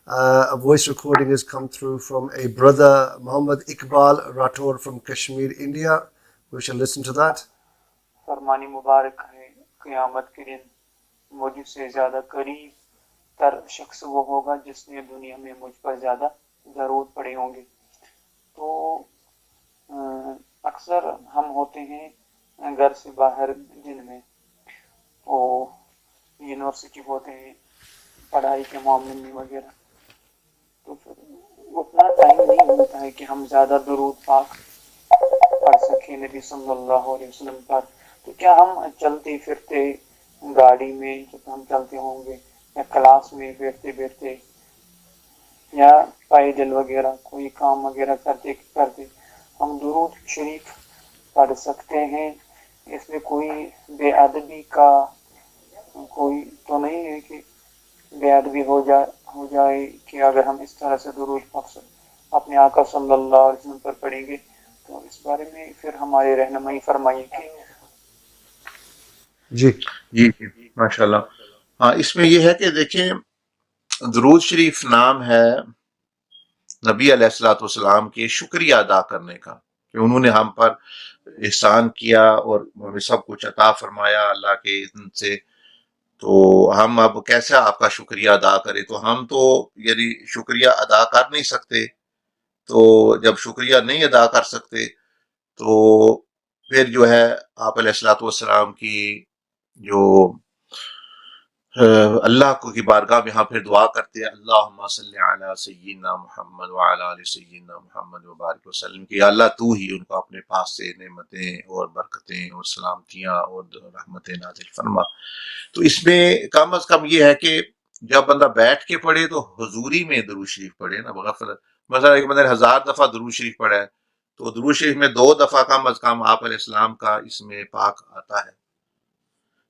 A voice recording has come through from a brother, Muhammad Iqbal Rathor from Kashmir, India. We shall listen to that. فرمانی مبارک ہے قیامت کے دن مجھ سے زیادہ قریب تر شخص وہ ہوگا جس نے دنیا میں مجھ پر زیادہ درود پڑے ہوں گے. تو اکثر ہم ہوتے ہیں گھر سے باہر دن میں، وہ یونیورسٹی ہوتے ہیں پڑھائی کے معاملے میں وغیرہ، تو پھر اتنا ٹائم نہیں ملتا ہے کہ ہم زیادہ درود پاک پڑھ سکیں نبی صلی اللہ علیہ وسلم پر. تو کیا ہم چلتے پھرتے گاڑی میں جب ہم چلتے ہوں گے یا کلاس میں بیٹھتے بیٹھتے یا پیدل وغیرہ کوئی کام وغیرہ کرتے کرتے ہم درود شریف پڑھ سکتے ہیں؟ اس میں کوئی بے ادبی کا کوئی تو نہیں ہے کہ بے ادبی ہو جائے کہ اگر ہم اس طرح سے درود اپنے آقا صلی اللہ علیہ وسلم پر پڑھیں گے؟ تو اس بارے میں پھر ہماری رہنمائی فرمائیے کہ جی ماشاء اللہ. ہاں، اس میں یہ ہے کہ دیکھیں درود شریف نام ہے نبی علیہ الصلوۃ والسلام کے شکریہ ادا کرنے کا کہ انہوں نے ہم پر احسان کیا اور ہمیں سب کچھ عطا فرمایا اللہ کے اذن سے. تو ہم اب کیسے آپ کا شکریہ ادا کریں؟ تو ہم تو یعنی شکریہ ادا کر نہیں سکتے. تو جب شکریہ نہیں ادا کر سکتے تو پھر جو ہے آپ علیہ الصلوۃ والسلام کی جو اللہ کو کی بارگاہ میں ہم پھر دعا کرتے ہیں اللہم صلی علی سیدنا محمد وعلی آل سیدنا محمد وبارک وسلم کہ اللہ تو ہی ان کو اپنے پاس سے نعمتیں اور برکتیں اور سلامتیاں اور رحمتیں نازل فرما. تو اس میں کم از کم یہ ہے کہ جب بندہ بیٹھ کے پڑھے تو حضوری میں درود شریف پڑھے نا بغفلت. مثلا ایک بندہ 1000 دفعہ درود شریف پڑھا ہے تو درود شریف میں 2 دفعہ کم از کم آپ علیہ السلام کا اس میں پاک آتا ہے.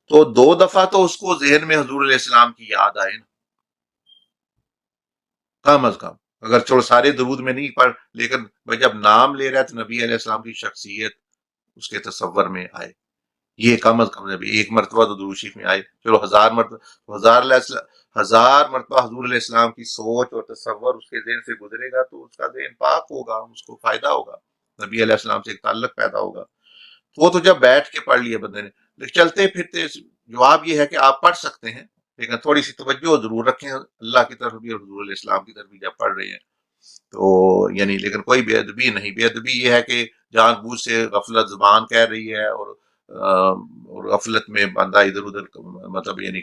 تو 2 دفعہ تو اس کو ذہن میں حضور علیہ السلام کی یاد آئے نا کم از کم. اگر چلو سارے درود میں نہیں پڑھ لیکن جب نام لے رہا ہے تو نبی علیہ السلام کی شخصیت اس کے تصور میں آئے. یہ کم از کم نبی ایک مرتبہ تو درود شریف میں آئے. چلو 1000 مرتبہ 1000 مرتبہ حضور علیہ السلام کی سوچ اور تصور اس کے ذہن سے گزرے گا تو اس کا ذہن پاک ہوگا، اس کو فائدہ ہوگا، نبی علیہ السلام سے ایک تعلق پیدا ہوگا. وہ تو جب بیٹھ کے پڑھ لیے بندے نے. چلتے پھرتے جواب یہ ہے کہ آپ پڑھ سکتے ہیں لیکن تھوڑی سی توجہ ضرور رکھیں اللہ کی طرف بھی اور حضور علیہ السلام کی طرف بھی جب پڑھ رہے ہیں تو یعنی. لیکن کوئی بے ادبی نہیں. بے ادبی یہ ہے کہ جان بوجھ سے غفلت زبان کہہ رہی ہے اور غفلت میں بندہ ادھر ادھر مطلب یعنی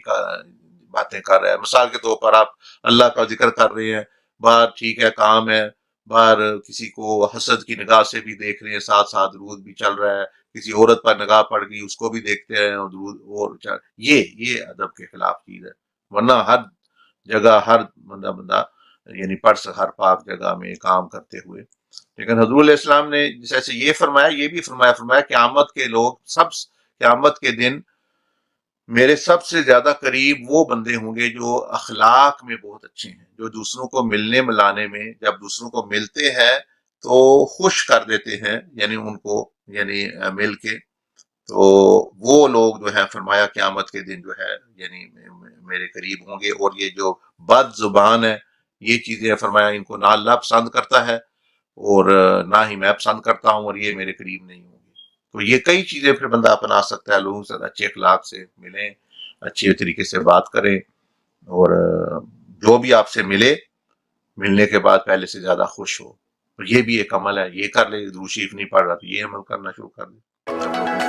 باتیں کر رہا ہے. مثال کے طور پر آپ اللہ کا ذکر کر رہے ہیں باہر، ٹھیک ہے کام ہے باہر، کسی کو حسد کی نگاہ سے بھی دیکھ رہے ہیں، ساتھ ساتھ درود بھی چل رہا ہے، کسی عورت پر نگاہ پڑ گئی اس کو بھی دیکھتے ہیں اور درود اور یہ ادب کے خلاف چیز ہے. ورنہ ہر جگہ ہر بندہ یعنی پڑھ ہر پاک جگہ میں کام کرتے ہوئے. لیکن حضور علیہ السلام نے جیسے یہ فرمایا یہ بھی فرمایا قیامت کے لوگ قیامت کے دن میرے سب سے زیادہ قریب وہ بندے ہوں گے جو اخلاق میں بہت اچھے ہیں، جو دوسروں کو ملنے ملانے میں جب دوسروں کو ملتے ہیں تو خوش کر دیتے ہیں یعنی ان کو یعنی مل کے. تو وہ لوگ جو ہے فرمایا قیامت کے دن جو ہے یعنی میرے قریب ہوں گے. اور یہ جو بد زبان ہے یہ چیزیں فرمایا ان کو نہ اللہ پسند کرتا ہے اور نہ ہی میں پسند کرتا ہوں اور یہ میرے قریب نہیں ہوں گے. تو یہ کئی چیزیں پھر بندہ اپنا سکتا ہے. لوگوں سے اچھے اخلاق سے ملیں، اچھے طریقے سے بات کریں اور جو بھی آپ سے ملنے کے بعد پہلے سے زیادہ خوش ہو. یہ بھی ایک عمل ہے. یہ کر لے. درود شریف نہیں پڑھ رہا تو یہ عمل کرنا شروع کر دے.